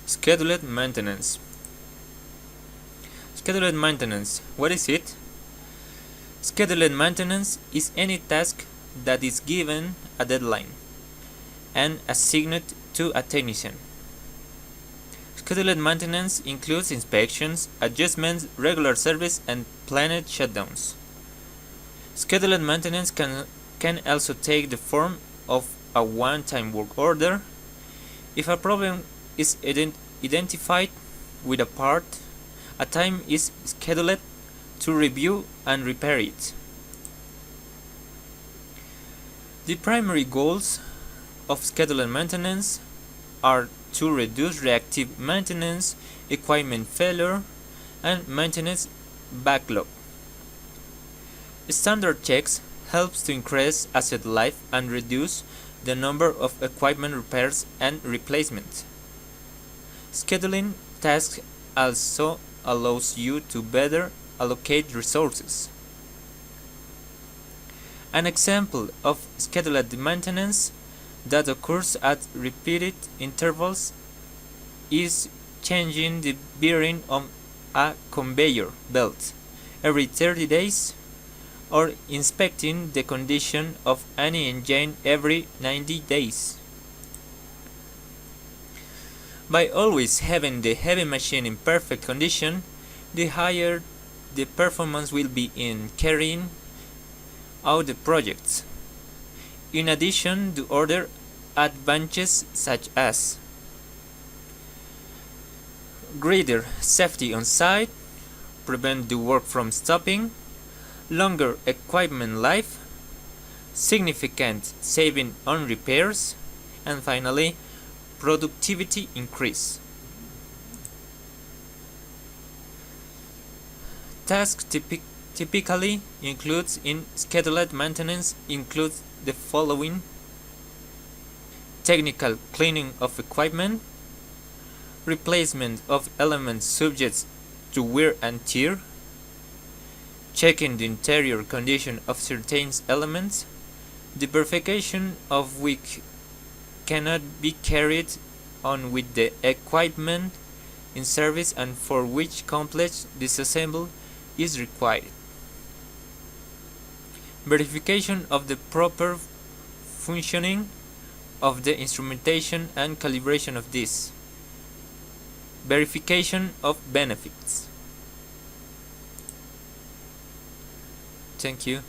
Scheduled maintenance. Scheduled maintenance. What is it? Scheduled maintenance is any task that is given a deadline and assigned to a technician. Scheduled maintenance includes inspections, adjustments, regular service, and planned shutdowns. Scheduled maintenance can also take the form of a one-time work order. If a problem is identified with a part, a time is scheduled to review and repair it. The primary goals of scheduled maintenance are to reduce reactive maintenance, equipment failure, and maintenance backlog. Standard checks helps to increase asset life and reduce the number of equipment repairs and replacements. Scheduling tasks also allows you to better allocate resources. An example of scheduled maintenance that occurs at repeated intervals is changing the bearing on a conveyor belt every 30 days or inspecting the condition of any engine every 90 days. By always having the heavy machine in perfect condition, the higher the performance will be in carrying out the projects. In addition to other advantages such as greater safety on site, prevent the work from stopping, longer equipment life, significant saving on repairs, and finally, productivity increase. Tasks typically includes in scheduled maintenance includes the following: technical cleaning of equipment, replacement of elements subject to wear and tear, checking the interior condition of certain elements, the verification of which cannot be carried on with the equipment in service and for which complex disassemble is required. Verification of the proper functioning of the instrumentation and calibration of this. Verification of benefits. Thank you.